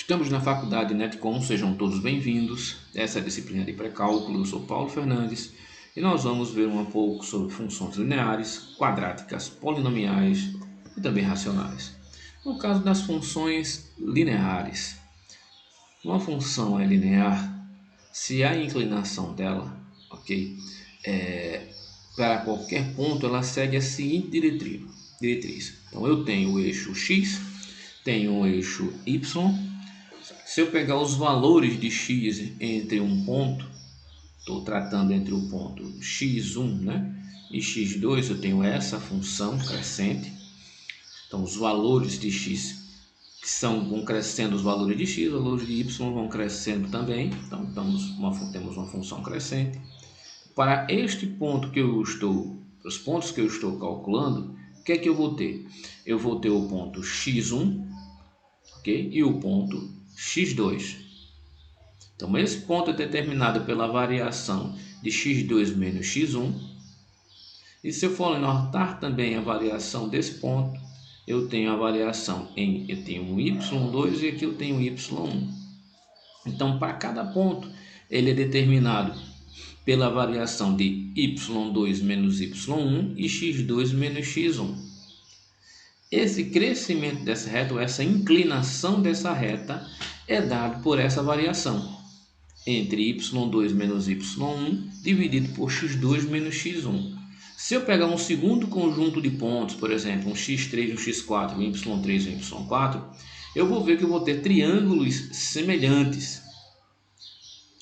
Estamos na faculdade Netcom, sejam todos bem-vindos. Essa é a disciplina de pré-cálculo, eu sou Paulo Fernandes e nós vamos ver um pouco sobre funções lineares, quadráticas, polinomiais e também racionais. No caso das funções lineares, uma função é linear se a inclinação dela, ok, para qualquer ponto ela segue a seguinte diretriz. Então eu tenho o eixo x, tenho o eixo y. Se eu pegar os valores de x entre um ponto, estou tratando entre o ponto x1, né, e x2, eu tenho essa função crescente. Então os valores de x vão crescendo, os valores de x, os valores de y vão crescendo também. Então temos uma função crescente. Para este ponto que eu estou, os pontos que eu estou calculando, o que é que eu vou ter? Eu vou ter o ponto x1, ok? E o ponto x2. Então, esse ponto é determinado pela variação de x2 menos x1. E se eu for notar também a variação desse ponto, eu tenho a variação eu tenho um y2 e aqui eu tenho um y1. Então, para cada ponto, ele é determinado pela variação de y2 menos y1 e x2 menos x1. Esse crescimento dessa reta, ou essa inclinação dessa reta, é dado por essa variação entre y2 menos y1 dividido por x2 menos x1. Se eu pegar um segundo conjunto de pontos, por exemplo, um x3, um x4, um y3 e um y4, eu vou ver que eu vou ter triângulos semelhantes,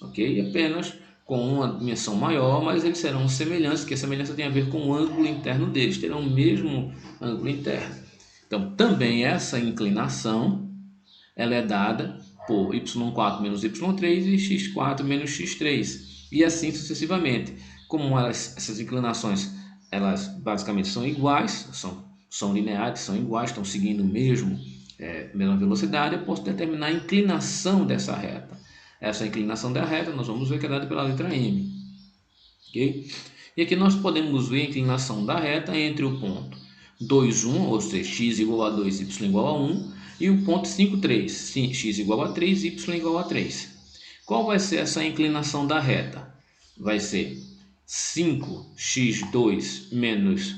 ok? Apenas com uma dimensão maior, mas eles serão semelhantes, porque a semelhança tem a ver com o ângulo interno deles, terão o mesmo ângulo interno. Então, também essa inclinação ela é dada por y4 menos y3 e x4 menos x3, e assim sucessivamente. Como essas inclinações elas basicamente são iguais, são lineares, são iguais, estão seguindo a mesma velocidade, eu posso determinar a inclinação dessa reta. Essa inclinação da reta nós vamos ver que é dada pela letra M. Okay? E aqui nós podemos ver a inclinação da reta entre o ponto 2, 1, ou seja, x igual a 2, y igual a 1, e o ponto 5, 3, x igual a 3, y igual a 3. Qual vai ser essa inclinação da reta? Vai ser 5x2 menos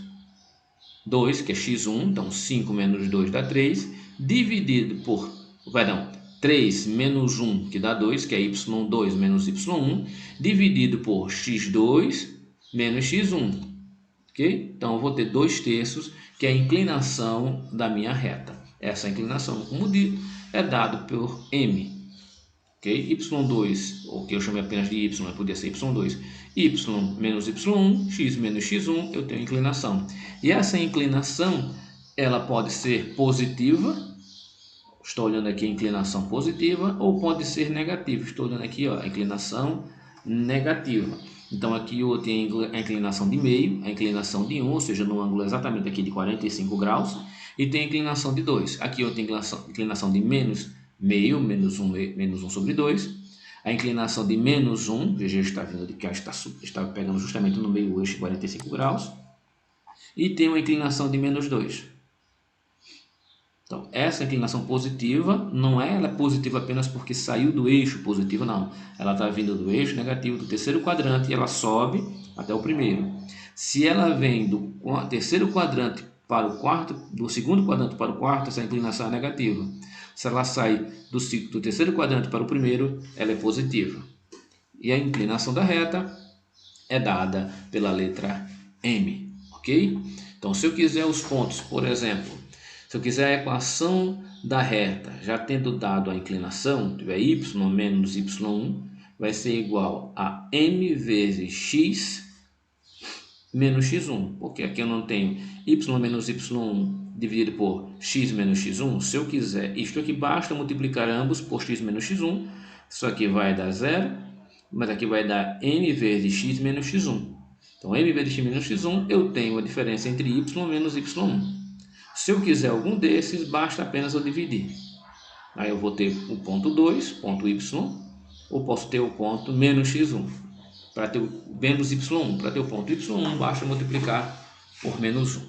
2, que é x1, então 5 menos 2 dá 3, dividido por, 3 menos 1, que dá 2, que é y2 menos y1, dividido por x2 menos x1. Okay? Então eu vou ter 2/3, que é a inclinação da minha reta. Essa inclinação, como dito, é dado por M. Okay? Y2, o que eu chamei apenas de Y, podia ser Y2, Y menos Y1, X menos X1, eu tenho inclinação. E essa inclinação, ela pode ser positiva, estou olhando aqui a inclinação positiva, ou pode ser negativa, estou olhando aqui a inclinação negativa. Então aqui eu tenho a inclinação de meio, a inclinação de 1, ou seja, no ângulo exatamente aqui de 45 graus, e tem a inclinação de 2. Aqui eu tenho a inclinação de menos meio, menos 1 sobre 2. A inclinação de menos 1, veja, está vindo de cá, está pegando justamente no meio eixo 45 graus. E tem uma inclinação de menos 2. Então, essa inclinação positiva, ela é positiva apenas porque saiu do eixo positivo, não. Ela está vindo do eixo negativo do terceiro quadrante e ela sobe até o primeiro. Se ela vem do terceiro quadrante para o quarto, do segundo quadrante para o quarto, essa inclinação é negativa. Se ela sai do terceiro quadrante para o primeiro, ela é positiva. E a inclinação da reta é dada pela letra M, ok? Então, se eu quiser os pontos, por exemplo, se eu quiser a equação da reta, já tendo dado a inclinação, tiver y menos y1, vai ser igual a m vezes x menos x1, porque aqui eu não tenho y menos y1 dividido por x menos x1. Se eu quiser isto aqui, basta multiplicar ambos por x menos x1, isso aqui vai dar 0, mas aqui vai dar m vezes x menos x1. Então, m vezes x menos x1, eu tenho a diferença entre y menos y1. Se eu quiser algum desses, basta apenas eu dividir. Aí eu vou ter o ponto 2, ponto y, ou posso ter o ponto menos x1. Para ter o menos y1, para ter o ponto y1, basta multiplicar por menos 1.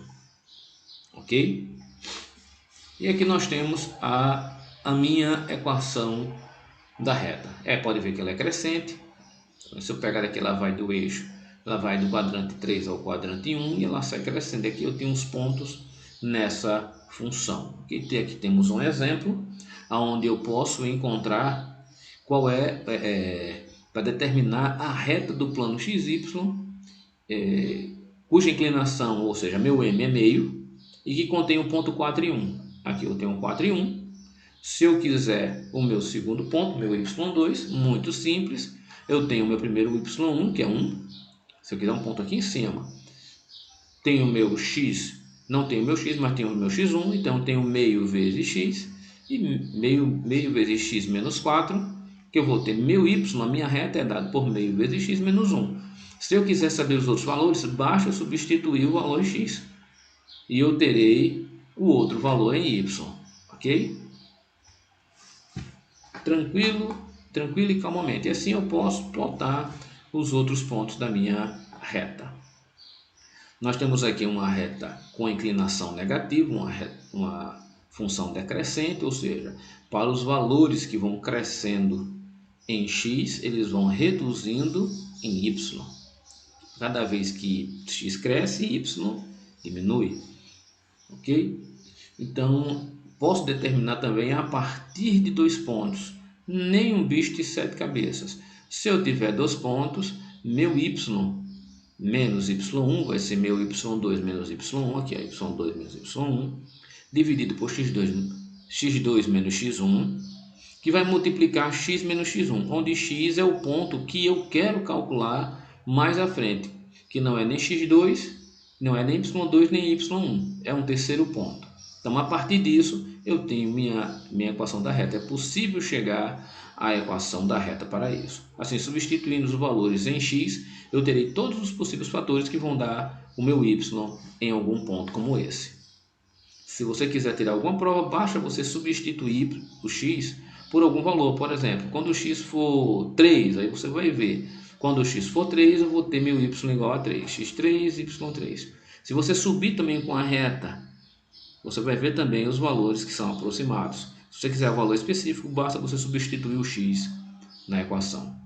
Ok? E aqui nós temos a a minha equação da reta. Pode ver que ela é crescente. Se eu pegar aqui, ela vai do eixo, ela vai do quadrante 3 ao quadrante 1 e ela sai crescendo. Aqui eu tenho uns pontos nessa função. Aqui temos um exemplo onde eu posso encontrar qual para determinar a reta do plano XY, cuja inclinação, ou seja, meu M é meio, e que contém o ponto 4 e 1. Aqui eu tenho um 4 e 1. Se eu quiser o meu segundo ponto, meu Y2, muito simples, eu tenho o meu primeiro Y1, que é 1. Se eu quiser um ponto aqui em cima, tenho o meu X, não tenho o meu X, mas tenho o meu X1, então eu tenho meio vezes X, e meio vezes X menos 4, que eu vou ter meu Y, a minha reta é dado por meio vezes X menos 1. Se eu quiser saber os outros valores, basta eu substituir o valor em X, e eu terei o outro valor em Y, ok? Tranquilo e calmamente. E assim eu posso plotar os outros pontos da minha reta. Nós temos aqui uma reta com inclinação negativa, uma função decrescente, ou seja, para os valores que vão crescendo em x, eles vão reduzindo em y. Cada vez que x cresce, y diminui. Ok? Então, posso determinar também a partir de 2 pontos. Nenhum bicho de 7 cabeças. Se eu tiver 2 pontos, meu y menos y1 vai ser meu y2 menos y1, aqui é y2 menos y1, dividido por x2 menos x1, que vai multiplicar x menos x1, onde x é o ponto que eu quero calcular mais à frente, que não é nem x2, não é nem y2 nem y1, é um terceiro ponto. Então, a partir disso, eu tenho minha equação da reta. É possível chegar à equação da reta para isso. Assim, substituindo os valores em x, eu terei todos os possíveis fatores que vão dar o meu y em algum ponto como esse. Se você quiser tirar alguma prova, basta você substituir o x por algum valor. Por exemplo, quando o x for 3, aí você vai ver. Quando o x for 3, eu vou ter meu y igual a 3. x3, y3. Se você subir também com a reta, você vai ver também os valores que são aproximados. Se você quiser o valor específico, basta você substituir o x na equação.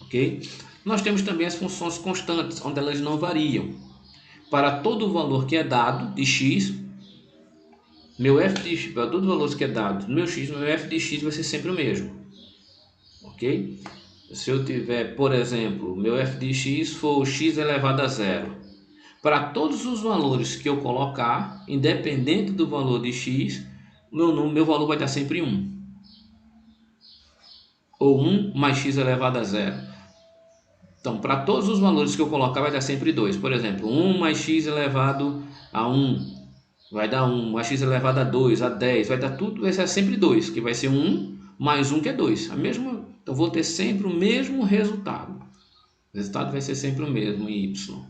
Ok? Nós temos também as funções constantes, onde elas não variam. Para todo valor que é dado de x, meu f de x, para todos os valores que é dado no meu x, meu f de x vai ser sempre o mesmo. Ok? Se eu tiver, por exemplo, meu f de x for x elevado a zero. Para todos os valores que eu colocar, independente do valor de x, meu valor vai dar sempre 1. Ou 1 mais x elevado a zero. Então, para todos os valores que eu colocar, vai dar sempre 2. Por exemplo, 1 mais x elevado a 1 vai dar 1, mais x elevado a 2, a 10, vai dar tudo, vai ser sempre 2, que vai ser 1 mais 1, que é 2. Então, eu vou ter sempre o mesmo resultado. O resultado vai ser sempre o mesmo em y.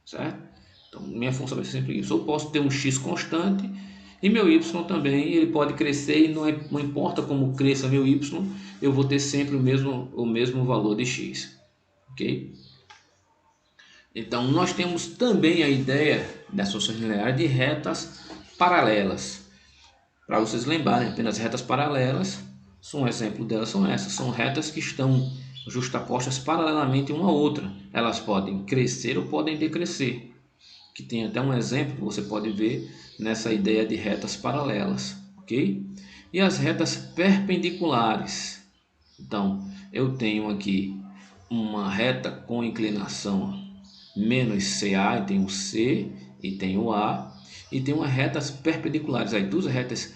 Certo? Então, minha função vai ser sempre isso. Eu posso ter um x constante e meu y também, ele pode crescer e não importa como cresça meu y, eu vou ter sempre o mesmo valor de x. Ok? Então, nós temos também a ideia das funções lineares de retas paralelas. Para vocês lembrarem, apenas retas paralelas, um exemplo delas são essas, são retas que estão justapostas paralelamente uma à outra. Elas podem crescer ou podem decrescer. Que tem até um exemplo que você pode ver nessa ideia de retas paralelas, ok? E as retas perpendiculares. Então, eu tenho aqui uma reta com inclinação menos CA, e tem o C e tem o A, e tem umas retas perpendiculares, aí duas retas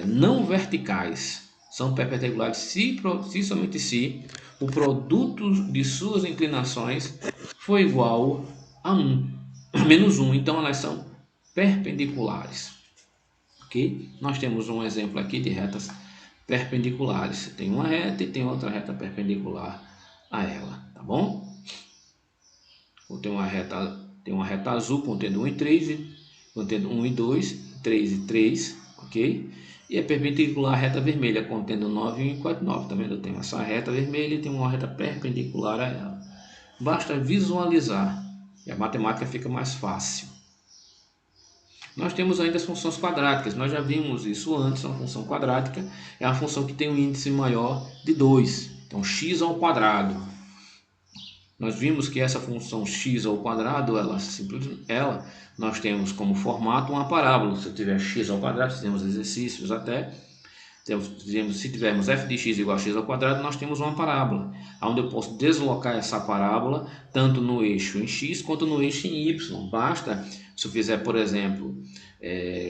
não verticais são perpendiculares se somente se o produto de suas inclinações for igual a menos 1, então elas são perpendiculares. Ok? Nós temos um exemplo aqui de retas perpendiculares. Tem uma reta e tem outra reta perpendicular a ela, tá bom? Tem uma reta azul contendo 1 e 3, contendo 1 e 2, 3 e 3, ok? E é perpendicular à reta vermelha, contendo 9 e 1 e 4, 9. Tá vendo? Eu tenho essa reta vermelha e tem uma reta perpendicular a ela. Basta visualizar e a matemática fica mais fácil. Nós temos ainda as funções quadráticas, nós já vimos isso antes. Uma função quadrática é uma função que tem um índice maior de 2, então x ao quadrado. Nós vimos que essa função x ao quadrado, nós temos como formato uma parábola. Se eu tiver x ao quadrado, temos exercícios até, se tivermos f de x igual a x ao quadrado, nós temos uma parábola, onde eu posso deslocar essa parábola tanto no eixo em x quanto no eixo em y. Basta, se eu fizer, por exemplo,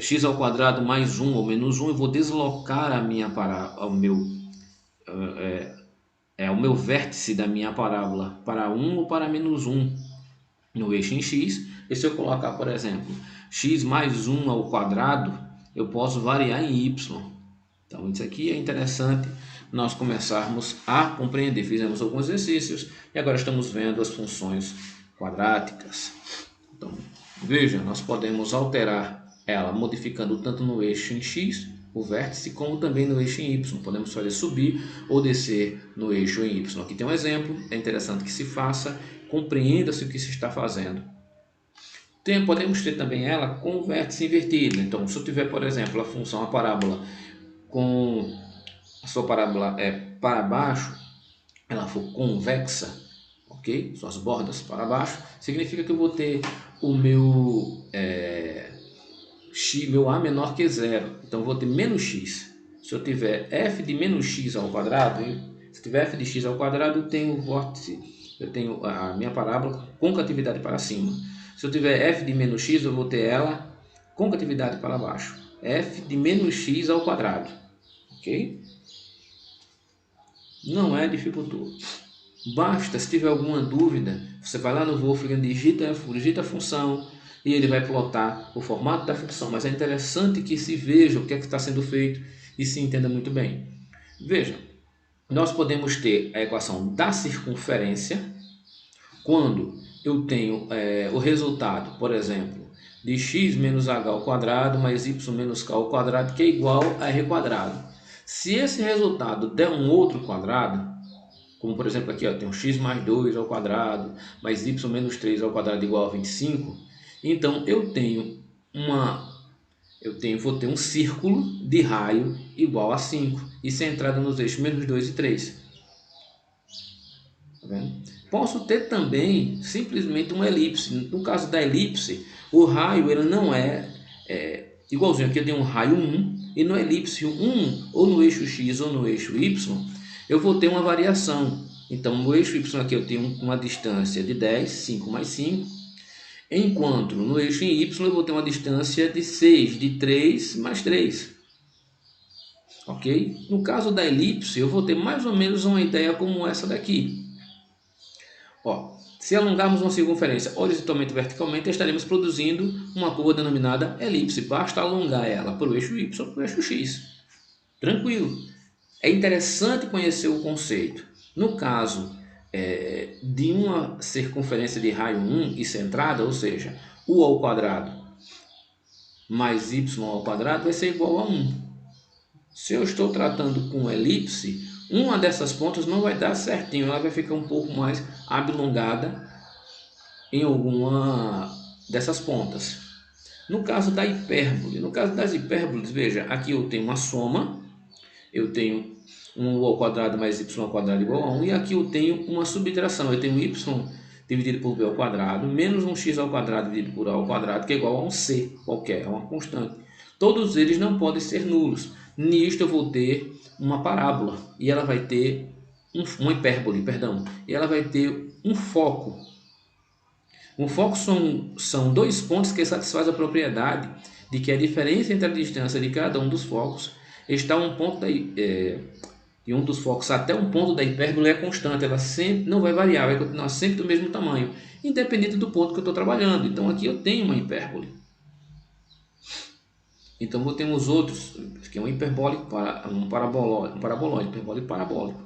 x ao quadrado mais 1 ou menos 1, eu vou deslocar a minha parábola, o meu vértice da minha parábola para 1 ou para menos 1 no eixo em x. E se eu colocar, por exemplo, x mais 1 ao quadrado, eu posso variar em y. Então isso aqui é interessante nós começarmos a compreender. Fizemos alguns exercícios e agora estamos vendo as funções quadráticas. Então veja, nós podemos alterar ela modificando tanto no eixo em x, o vértice, como também no eixo em y. Podemos fazer subir ou descer no eixo em y. Aqui tem um exemplo, é interessante que se faça, compreenda-se o que se está fazendo. Podemos ter também ela com o vértice invertido. Então, se eu tiver, por exemplo, a parábola com a sua parábola para baixo, ela for convexa, ok? Suas bordas para baixo, significa que eu vou ter o meu meu a menor que zero, então eu vou ter menos x. Se eu tiver f de menos x ao quadrado, se eu tiver f de x ao quadrado, eu tenho o vórtice, eu tenho a minha parábola concatividade para cima. Se eu tiver f de menos x, eu vou ter ela concatividade para baixo, f de menos x ao quadrado, ok? Não é dificultoso. Basta, se tiver alguma dúvida, você vai lá no Wolfram, digita a função e ele vai plotar o formato da função. Mas é interessante que se veja o que é que está sendo feito e se entenda muito bem. Veja, nós podemos ter a equação da circunferência quando eu tenho o resultado, por exemplo, de x menos h ao quadrado mais y menos k ao quadrado, que é igual a r quadrado. Se esse resultado der um outro quadrado, como por exemplo aqui, tem um x mais 2 ao quadrado, mais y menos 3 ao quadrado igual a 25, então vou ter um círculo de raio igual a 5, e centrado nos eixos menos 2 e 3. Tá vendo? Posso ter também simplesmente uma elipse. No caso da elipse, o raio ele não é igualzinho. Aqui eu tenho um raio 1, e no elipse 1, ou no eixo x ou no eixo y, eu vou ter uma variação. Então no eixo y aqui eu tenho uma distância de 10, 5 mais 5, enquanto no eixo em y eu vou ter uma distância de 6, de 3 mais 3. Ok? No caso da elipse, eu vou ter mais ou menos uma ideia como essa daqui. Se alongarmos uma circunferência horizontalmente e verticalmente, estaremos produzindo uma curva denominada elipse. Basta alongar ela para o eixo y ou para o eixo x. Tranquilo. É interessante conhecer o conceito. No caso de uma circunferência de raio 1 e centrada, ou seja, u ao quadrado mais y ao quadrado vai ser igual a 1. Se eu estou tratando com elipse, uma dessas pontas não vai dar certinho, ela vai ficar um pouco mais abilongada em alguma dessas pontas. No caso da hipérbole, no caso das hipérboles, veja, aqui eu tenho uma soma, eu tenho 1 ao quadrado mais y ao quadrado igual a 1, e aqui eu tenho uma subtração, eu tenho y dividido por b ao quadrado, menos um x ao quadrado dividido por a ao quadrado, que é igual a um c qualquer, é uma constante. Todos eles não podem ser nulos. Nisto eu vou ter uma parábola, e ela vai ter uma hipérbole, e ela vai ter um foco. Um foco são dois pontos que satisfazem a propriedade de que a diferença entre a distância de cada um dos focos está de um dos focos até um ponto da hipérbole é constante, ela sempre não vai variar, vai continuar sempre do mesmo tamanho, independente do ponto que eu estou trabalhando. Então aqui eu tenho uma hipérbole. Então vou ter os outros, que é um hiperbólico, um paraboloide, hiperbólico parabólico.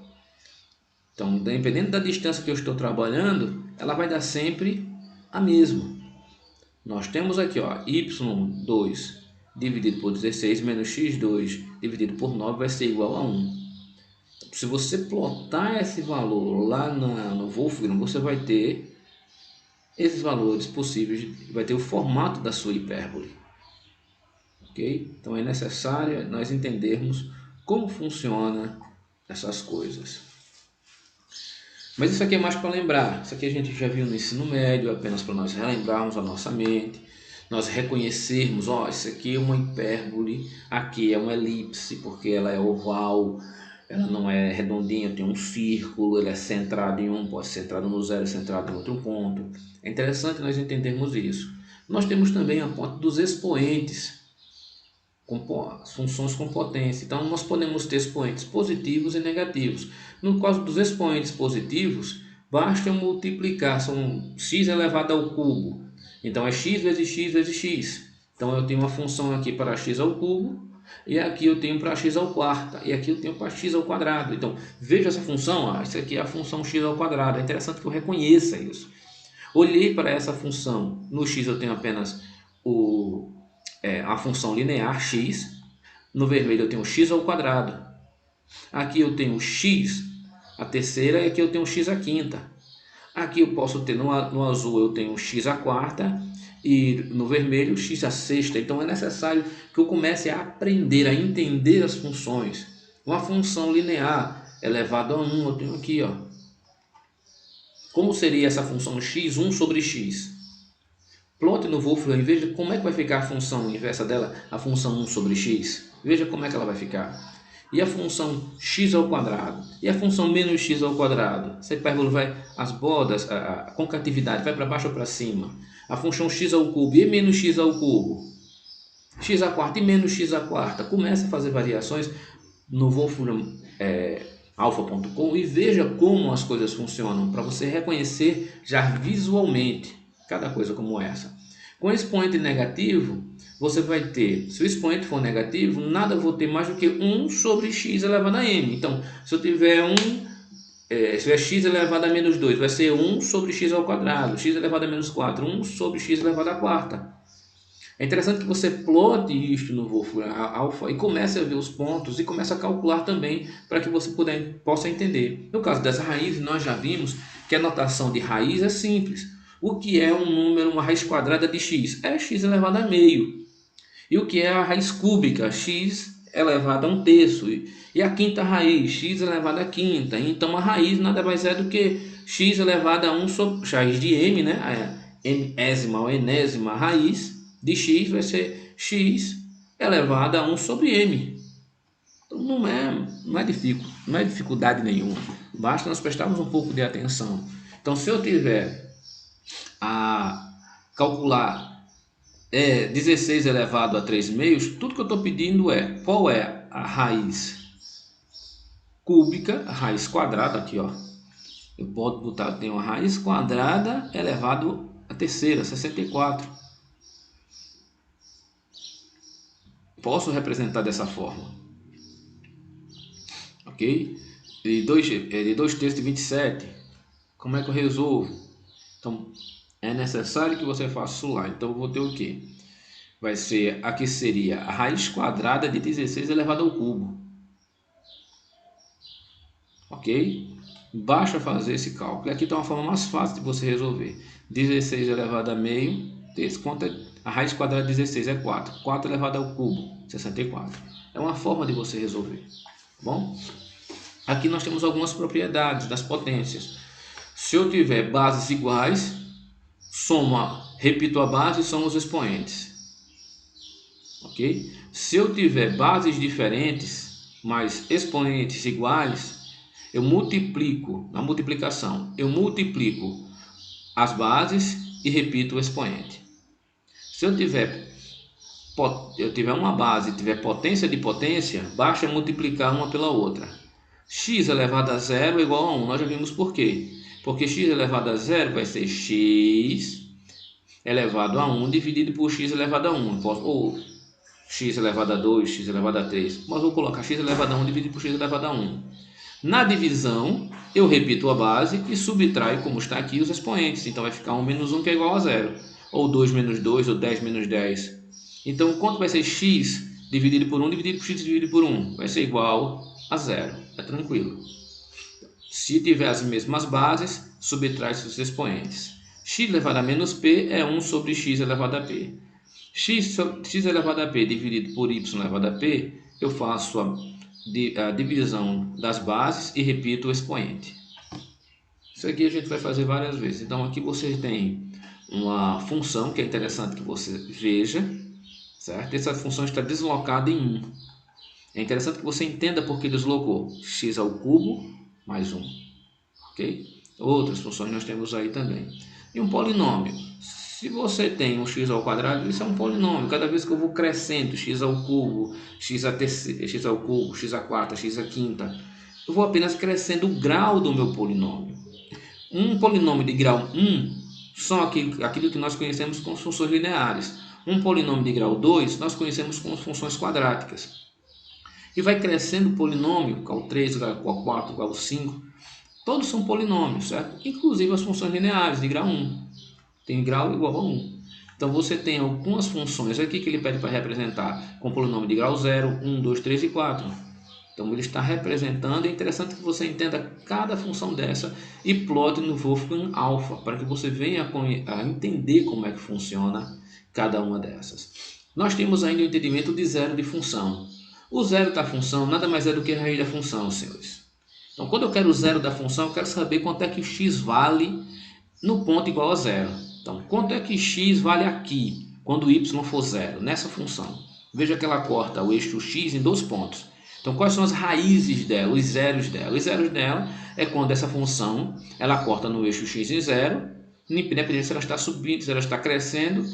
Então, dependendo da distância que eu estou trabalhando, ela vai dar sempre a mesma. Nós temos aqui, y2 dividido por 16 menos x2 dividido por 9 vai ser igual a 1. Se você plotar esse valor lá no Wolfram, você vai ter esses valores possíveis, vai ter o formato da sua hipérbole. ok? Então é necessário nós entendermos como funciona essas coisas. Mas isso aqui é mais para lembrar, isso aqui a gente já viu no ensino médio, apenas para nós relembrarmos a nossa mente, nós reconhecermos, ó, isso aqui é uma hipérbole, aqui é uma elipse, porque ela é oval, ela não é redondinha, tem um círculo, ele é centrado em um, pode ser centrado no zero, centrado em outro ponto. É interessante nós entendermos isso. Nós temos também a ponta dos expoentes, as funções com potência. Então, nós podemos ter expoentes positivos e negativos. No caso dos expoentes positivos, basta eu multiplicar, são x elevado ao cubo. Então, é x vezes x vezes x. Então, eu tenho uma função aqui para x ao cubo, e aqui eu tenho para x ao quarta, e aqui eu tenho para x ao quadrado. Então, veja essa função, isso aqui é a função x ao quadrado. É interessante que eu reconheça isso. Olhei para essa função, no x eu tenho apenas a função linear x, no vermelho eu tenho x ao quadrado, aqui eu tenho x a terceira e aqui eu tenho x a quinta. Aqui eu posso ter no azul eu tenho x a quarta e no vermelho x a sexta. Então é necessário que eu comece a aprender a entender as funções. Uma função linear elevado a 1 eu tenho aqui, ó. Como seria essa função x, 1 sobre x? Plote no Wolfram e veja como é que vai ficar a função inversa dela, a função 1 sobre x. Veja como é que ela vai ficar. E a função x ao quadrado? E a função menos x ao quadrado? Essa hipérbole vai, as bordas, a concatividade vai para baixo ou para cima. A função x ao cubo e menos x ao cubo. X à quarta e menos x à quarta. Comece a fazer variações no Wolfram alpha.com e veja como as coisas funcionam, para você reconhecer já visualmente cada coisa como essa. Com expoente negativo, você vai ter, se o expoente for negativo, nada vou ter mais do que 1 sobre x elevado a m. Então, se eu tiver se tiver x elevado a menos 2, vai ser 1 sobre x ao quadrado, x elevado a menos 4, 1 sobre x elevado a quarta. É interessante que você plote isto no Wolfram Alpha e comece a ver os pontos e comece a calcular também para que você possa entender. No caso das raízes, nós já vimos que a notação de raiz é simples. O que é um número, uma raiz quadrada de x? É x elevado a meio. E o que é a raiz cúbica? X elevado a 1/3. E a quinta raiz? X elevado a quinta. Então a raiz nada mais é do que x elevado a 1 sobre raiz de m, né? A enésima ou enésima raiz de x vai ser x elevado a 1 sobre m. Então não é dificuldade nenhuma. Basta nós prestarmos um pouco de atenção. Então se eu tiver a calcular 16 elevado a 3 meios, tudo que eu estou pedindo é qual é a raiz cúbica, a raiz quadrada aqui, ó. Eu posso botar, tem uma raiz quadrada elevado a terceira, 64. Posso representar dessa forma, ok? De 2/3 de 27. Como é que eu resolvo? Então é necessário que você faça isso lá. Então eu vou ter o quê? Vai ser, aqui seria a raiz quadrada de 16 elevado ao cubo. Ok? Basta fazer esse cálculo. Aqui está uma forma mais fácil de você resolver. 16 elevado a meio, a raiz quadrada de 16 é 4. 4 elevado ao cubo, 64. É uma forma de você resolver. Bom? Aqui nós temos algumas propriedades das potências. Se eu tiver bases iguais, repito a base e somo os expoentes. Ok? Se eu tiver bases diferentes, mas expoentes iguais, eu multiplico, na multiplicação, eu multiplico as bases e repito o expoente. Se eu tiver uma base e tiver potência de potência, basta multiplicar uma pela outra. X elevado a 0 é igual a 1. Nós já vimos por quê. Porque x elevado a 0 vai ser x elevado a 1 dividido por x elevado a 1. Ou x elevado a 2, x elevado a 3. Mas vou colocar x elevado a 1 dividido por x elevado a 1. Na divisão, eu repito a base e subtraio, como está aqui, os expoentes. Então vai ficar 1 menos 1 que é igual a 0. Ou 2 menos 2, ou 10 menos 10. Então quanto vai ser x dividido por 1 dividido por x dividido por 1? Vai ser igual a 0. É tranquilo. Se tiver as mesmas bases, subtrai os expoentes. X elevado a menos p é 1 sobre x elevado a p. x elevado a p dividido por y elevado a p, eu faço a divisão das bases e repito o expoente. Isso aqui a gente vai fazer várias vezes. Então aqui você tem uma função que é interessante que você veja, certo? Essa função está deslocada em 1. É interessante que você entenda porque deslocou x ao cubo mais 1, ok? Outras funções nós temos aí também. E um polinômio. Se você tem um x ao quadrado, isso é um polinômio. Cada vez que eu vou crescendo x ao cubo, x a terceira, x ao cubo, x a quarta, x a quinta, eu vou apenas crescendo o grau do meu polinômio. Um polinômio de grau 1 são aquilo que nós conhecemos como funções lineares. Um polinômio de grau 2 nós conhecemos como funções quadráticas. E vai crescendo o polinômio, grau 3, grau 4, grau 5. Todos são polinômios, certo? Inclusive as funções lineares de grau 1. Tem grau igual a 1. Então você tem algumas funções aqui que ele pede para representar com polinômio de grau 0, 1, 2, 3 e 4. Então ele está representando. É interessante que você entenda cada função dessa e plote no Wolfgang Alpha, para que você venha a entender como é que funciona cada uma dessas. Nós temos ainda o entendimento de zero de função. O zero da função nada mais é do que a raiz da função, senhores. Então, quando eu quero o zero da função, eu quero saber quanto é que x vale no ponto igual a zero. Então, quanto é que x vale aqui, quando y for zero, nessa função? Veja que ela corta o eixo x em 2 pontos. Então, quais são as raízes dela, os zeros dela? Os zeros dela é quando essa função ela corta no eixo x em 0, independente se ela está subindo, se ela está crescendo,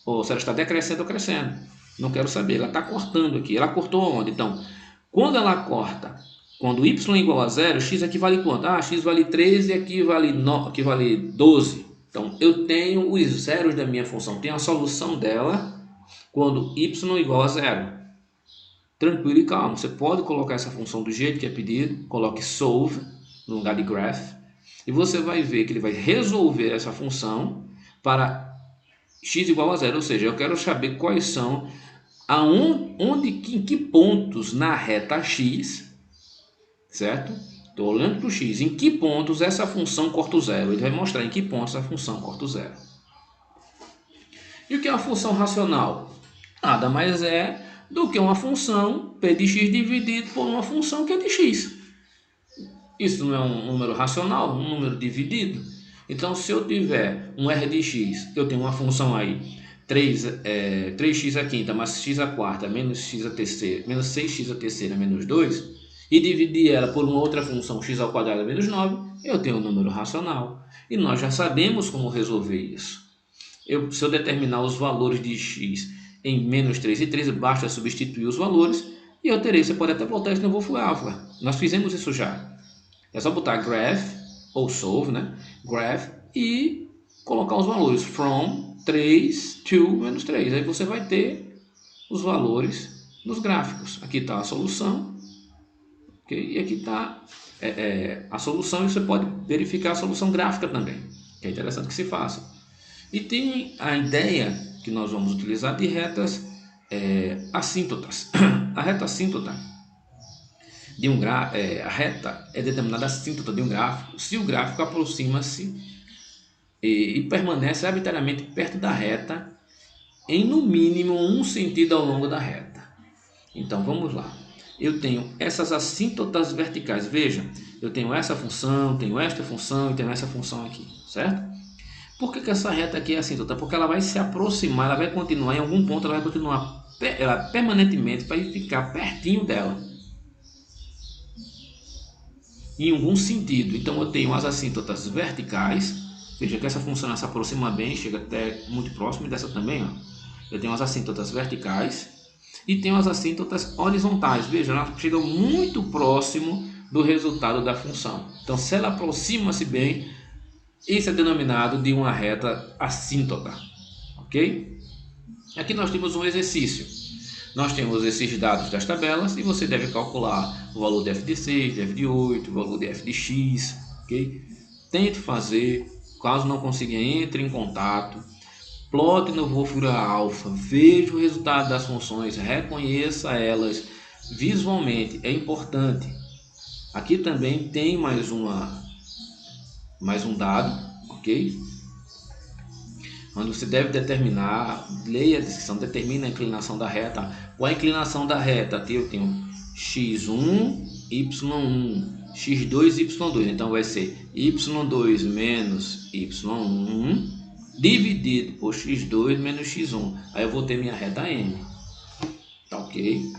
ou se ela está decrescendo ou crescendo. Não quero saber, ela está cortando aqui. Ela cortou onde? Então, quando ela corta, quando y é igual a 0, x aqui vale quanto? X vale 13 e aqui vale 12. Então, eu tenho os zeros da minha função. Tenho a solução dela quando y é igual a 0. Tranquilo e calmo. Você pode colocar essa função do jeito que é pedido. Coloque solve no lugar de graph. E você vai ver que ele vai resolver essa função para x igual a 0. Ou seja, eu quero saber quais são em que pontos na reta x, certo? Estou olhando para o x, em que pontos essa função corta o zero. Ele vai mostrar em que pontos a função corta o zero. E o que é uma função racional? Nada mais é do que uma função p de x dividido por uma função que é de x. Isso não é um número racional, um número dividido? Então, se eu tiver um r de x, eu tenho uma função aí, 3x a quinta mais x a quarta menos x a terceira, menos 6x a terceira menos 2, e dividir ela por uma outra função x ao quadrado menos 9, eu tenho um número racional. E nós já sabemos como resolver isso. Se eu determinar os valores de x em menos 3 e 3, basta substituir os valores e eu terei. Você pode até botar isso no Wolfgang Alpha. Nós fizemos isso já. É só botar graph ou solve, né? Graph e colocar os valores from 3 to menos 3. Aí você vai ter os valores dos gráficos. Aqui está a solução. Okay? E aqui está a solução. E você pode verificar a solução gráfica também, que é interessante que se faça. E tem a ideia que nós vamos utilizar de retas assíntotas. A reta assíntota de um a reta é determinada assíntota de um gráfico se o gráfico aproxima-se e permanece arbitrariamente perto da reta em no mínimo um sentido ao longo da reta. Então vamos lá. Eu tenho essas assíntotas verticais. Veja, eu tenho essa função, tenho esta função e tenho essa função aqui, certo? Por que essa reta aqui é assíntota? Porque ela vai se aproximar, ela vai continuar em algum ponto, ela vai continuar permanentemente para ficar pertinho dela. Em algum sentido. Então eu tenho as assíntotas verticais. Veja que essa função se aproxima bem, chega até muito próximo dessa também. Ó. Eu tenho as assíntotas verticais e tenho as assíntotas horizontais. Veja, ela chega muito próximo do resultado da função. Então se ela aproxima-se bem, isso é denominado de uma reta assíntota. Ok? Aqui nós temos um exercício. Nós temos esses dados das tabelas e você deve calcular o valor de f de 6, de f de 8, o valor de f de x. Ok? Tente fazer. Caso não consiga, entre em contato. Plote no Wolfgang Alpha. Veja o resultado das funções. Reconheça elas visualmente. É importante. Aqui também tem mais um dado, ok? onde você deve determinar, leia a descrição, determina a inclinação da reta. Qual a inclinação da reta? Aqui eu tenho x1, y1, x2, y2. Então vai ser y2 menos y1 dividido por x2 menos x1. Aí eu vou ter minha reta M. Tá ok?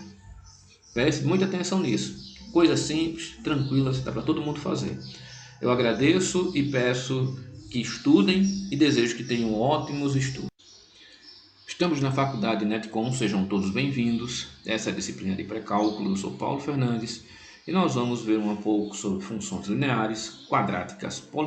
Preste muita atenção nisso. Coisa simples, tranquila, dá para todo mundo fazer. Eu agradeço e peço que estudem e desejo que tenham ótimos estudos. Estamos na faculdade Netcom, sejam todos bem-vindos. Essa é a disciplina de pré-cálculo, eu sou Paulo Fernandes e nós vamos ver um pouco sobre funções lineares, quadráticas, polinomiais.